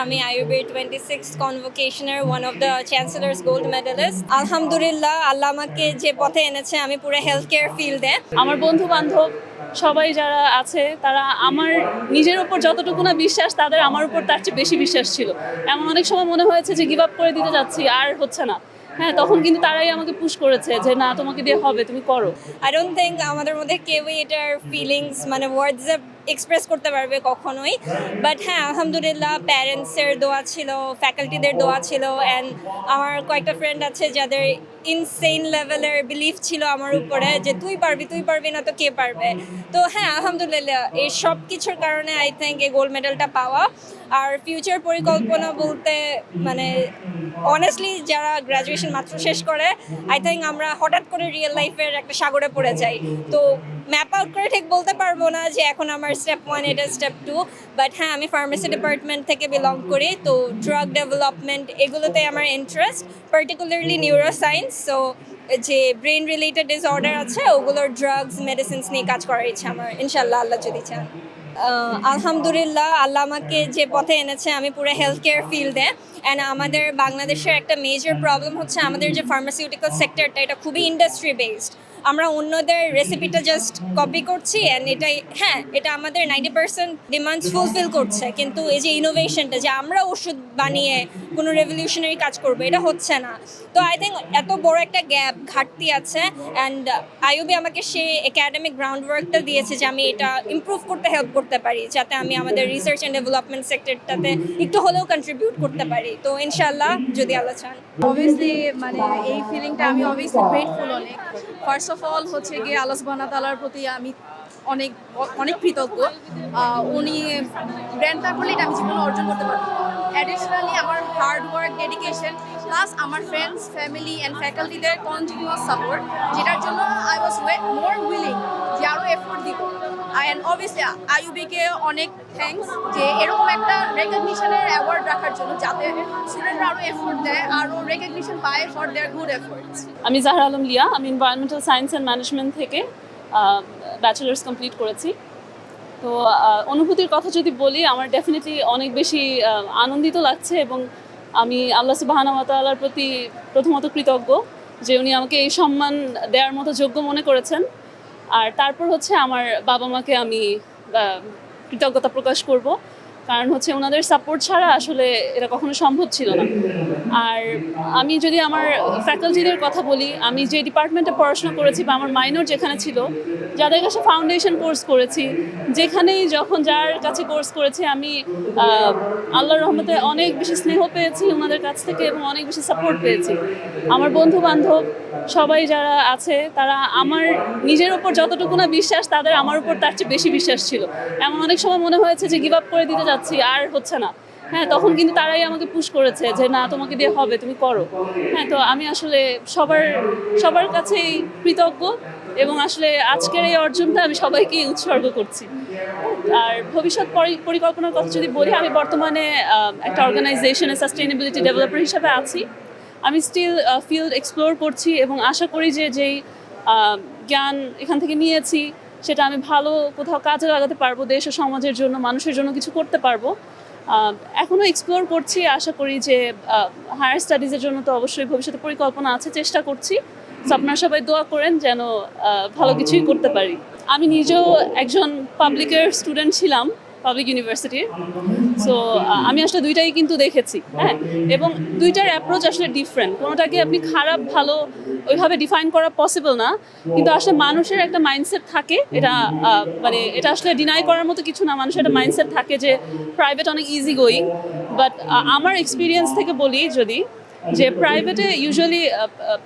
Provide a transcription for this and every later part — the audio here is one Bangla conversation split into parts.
আমি আইউবি 26 কনভোকেশনের one of the chancellor's gold medalist. আলহামদুলিল্লাহ, আল্লাহ আমাকে যে পথে এনেছে, আমি পুরো হেলথ কেয়ার ফিল্ডে। আমার বন্ধু বান্ধব সবাই যারা আছে তারা আমার নিজের উপর যতটুকু না বিশ্বাস, তাদের আমার উপর তার চেয়ে বেশি বিশ্বাস ছিল। এমন অনেক সময় মনে হয়েছে যে গিভ আপ করে দিতে যাচ্ছি, আর হচ্ছে না। হ্যাঁ, তখন কিন্তু তারাই আমাকে পুশ করেছে যে না, তোমাকে দিয়ে হবে, তুমি করো। আই ডোন্ট থিঙ্ক আমাদের মধ্যে কেউই এটার ফিলিংস মানে ওয়ার্ডসে এক্সপ্রেস করতে পারবে কখনোই। বাট হ্যাঁ, আলহামদুলিল্লাহ প্যারেন্টসের দোয়া ছিল, ফ্যাকাল্টিদের দোয়া ছিল, অ্যান্ড আমার কয়েকটা ফ্রেন্ড আছে যাদের ইনসেইন লেভেলের বিলিফ ছিল আমার উপরে যে তুই পারবি না তো কে পারবে। তো হ্যাঁ, আলহামদুলিল্লাহ এই সব কিছুর কারণে আই থিঙ্ক এই গোল্ড মেডেলটা পাওয়া। আর ফিউচার পরিকল্পনা বলতে মানে অনেস্টলি যারা গ্র্যাজুয়েশন মাত্র শেষ করে, আই থিঙ্ক আমরা হঠাৎ করে রিয়েল লাইফের একটা সাগরে পড়ে যাই। তো ম্যাপ আউট করে ঠিক বলতে পারবো না যে এখন আমার স্টেপ 1 এটা স্টেপ 2, বাট হ্যাঁ, আমি ফার্মেসি ডিপার্টমেন্ট থেকে বিলং করি। তো ড্রাগ ডেভেলপমেন্ট এগুলোতে আমার ইন্টারেস্ট, পার্টিকুলারলি নিউরোসায়েন্স। সো যে ব্রেন রিলেটেড ডিসঅর্ডার আছে ওগুলোর ড্রাগস মেডিসিনস নিয়ে কাজ করার ইচ্ছা আমার, ইনশাল্লাহ, আল্লাহ যদি চান। আলহামদুলিল্লাহ, আল্লাহ আমাকে যে পথে এনেছে, আমি পুরো হেলথ কেয়ার ফিল্ডে। অ্যান্ড আমাদের বাংলাদেশের একটা মেজর প্রবলেম হচ্ছে আমাদের যে ফার্মাসিউটিক্যাল সেক্টরটা, এটা খুবই ইন্ডাস্ট্রি বেসড। আমরা অন্যদের রেসিপিটা জাস্ট কপি করছি, অ্যান্ড এটাই হ্যাঁ, এটা আমাদের 90% ডিমান্ডস ফুলফিল করছে, কিন্তু এই যে ইনোভেশনটা, যে আমরা ওষুধ বানিয়ে কোনো রেভলিউশনারি কাজ করবো, এটা হচ্ছে না। তো আই থিঙ্ক এত বড় একটা গ্যাপ, ঘাটতি আছে, অ্যান্ড আইউবি আমাকে সেই একাডেমিক গ্রাউন্ড ওয়ার্কটা দিয়েছে যে আমি এটা ইমপ্রুভ করতে হেল্প করতে পারি, যাতে আমি আমাদের রিসার্চ অ্যান্ড ডেভেলপমেন্ট সেক্টরটাতে একটু হলেও কন্ট্রিবিউট করতে পারি। তো ইনশাআল্লাহ, যদি আল্লাহ চান। অবভিয়াসলি মানে এই ফিলিংটা আমি অবভিয়াসলি গ্রেটফুল অনেক। ফার্স্ট অফ অল হচ্ছে গিয়ে আল্লাহ সুবহানাহু ওয়া তাআলার প্রতি আমি অনেক অনেক কৃতজ্ঞ। উনি গ্র্যান্ড না করলে এটা আমি জীবনে অর্জন করতে পারবো। অ্যাডিশনালি আমার হার্ড ওয়ার্ক, ডেডিকেশন, প্লাস আমার ফ্রেন্ডস, ফ্যামিলি অ্যান্ড ফ্যাকাল্টিদের কন্টিনিউয়াস সাপোর্ট, যেটার জন্য আই ওয়াজ মোর উইলিং যে আরও এফোর্ট দিব। অ্যান্ড অবভিয়াসলি আইউবিকে অনেক থ্যাঙ্কস যে এরকম একটা রেকগনিশনের অ্যাওয়ার্ড রাখার জন্য, যাতে স্টুডেন্টরা আরও এফোর্ট দেয়, আরও রেকগনিশন পায় ফর দেয়ার গুড এফোর্টস। আমি জাহরা আলম লিয়া, আমি এনভায়রনমেন্টাল সায়েন্স অ্যান্ড ম্যানেজমেন্ট থেকে ব্যাচেলার্স কমপ্লিট করেছি। তো অনুভূতির কথা যদি বলি, আমার ডেফিনেটলি অনেক বেশি আনন্দিত লাগছে, এবং আমি আল্লাহ সুবহানাহু ওয়া তাআলার প্রতি প্রথমত কৃতজ্ঞ যে উনি আমাকে এই সম্মান দেওয়ার মতো যোগ্য মনে করেছেন। আর তারপর হচ্ছে আমার বাবা মাকে আমি কৃতজ্ঞতা প্রকাশ করব, কারণ হচ্ছে ওনাদের সাপোর্ট ছাড়া আসলে এটা কখনো সম্ভব ছিল না। আর আমি যদি আমার ফ্যাকাল্টিদের কথা বলি, আমি যে ডিপার্টমেন্টে পড়াশোনা করেছি বা আমার মাইনর যেখানে ছিল, যাদের কাছে ফাউন্ডেশন কোর্স করেছি, যেখানেই যখন যার কাছে কোর্স করেছি, আমি আল্লাহর রহমতে অনেক বেশি স্নেহ পেয়েছি ওনাদের কাছ থেকে, এবং অনেক বেশি সাপোর্ট পেয়েছি। আমার বন্ধু বান্ধব সবাই যারা আছে তারা আমার নিজের উপর যতটুকু না বিশ্বাস, তাদের আমার উপর তার চেয়ে বেশি বিশ্বাস ছিল। এমন অনেক সময় মনে হয়েছে যে গিভ আপ করে দিতে যাচ্ছি, আর হচ্ছে না। হ্যাঁ, তখন কিন্তু তারাই আমাকে পুশ করেছে যে না, তোমাকে দিয়ে হবে, তুমি করো। হ্যাঁ, তো আমি আসলে সবার কাছেই কৃতজ্ঞ, এবং আসলে আজকের এই অর্জনটা আমি সবাইকেই উৎসর্গ করছি। আর ভবিষ্যৎ পরিকল্পনার কথা যদি বলি, আমি বর্তমানে একটা অর্গানাইজেশনে সাস্টেইনেবিলিটি ডেভেলপার হিসেবে আছি। আমি স্টিল ফিল্ড এক্সপ্লোর করছি, এবং আশা করি যে যেই জ্ঞান এখান থেকে নিয়েছি সেটা আমি ভালো কোথাও কাজে লাগাতে পারবো, দেশ ও সমাজের জন্য, মানুষের জন্য কিছু করতে পারবো। এখনও এক্সপ্লোর করছি, আশা করি যে হায়ার স্টাডিজের জন্য তো অবশ্যই ভবিষ্যতে পরিকল্পনা আছে, চেষ্টা করছি। তো আপনারা সবাই দোয়া করেন যেন ভালো কিছুই করতে পারি। আমি নিজেও একজন পাবলিকের স্টুডেন্ট ছিলাম, পাবলিক ইউনিভার্সিটির। সো আমি আসলে দুইটাই কিন্তু দেখেছি, হ্যাঁ, এবং দুইটার অ্যাপ্রোচ আসলে ডিফারেন্ট। কোনোটাকে আপনি খারাপ ভালো ওইভাবে ডিফাইন করা পসিবল না, কিন্তু আসলে মানুষের একটা মাইন্ডসেট থাকে, এটা মানে এটা আসলে ডিনাই করার মতো কিছু না। মানুষের একটা মাইন্ডসেট থাকে যে প্রাইভেট অনেক ইজি গোয়িং, বাট আমার এক্সপিরিয়েন্স থেকে বলি যদি, যে প্রাইভেটে ইউজুয়ালি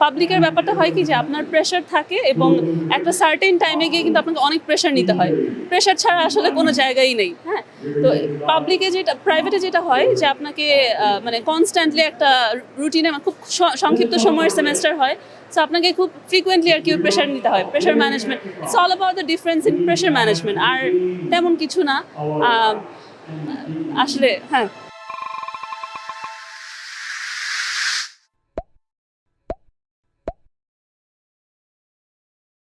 পাবলিকের ব্যাপারটা হয় কি যে আপনার প্রেশার থাকে, এবং একটা সার্টেন টাইমে গিয়ে কিন্তু আপনাকে অনেক প্রেশার নিতে হয়। প্রেশার ছাড়া আসলে কোনো জায়গায় নেই। হ্যাঁ, তো প্রাইভেটে যেটা হয় যে আপনাকে মানে কনস্ট্যান্টলি একটা রুটিনে, খুব সংক্ষিপ্ত সময়ের সেমেস্টার হয়, সো আপনাকে খুব ফ্রিকুয়েন্টলি আর কি প্রেশার নিতে হয়। Pressure management, it's all about the difference in pressure management, আর তেমন কিছু না আসলে। হ্যাঁ।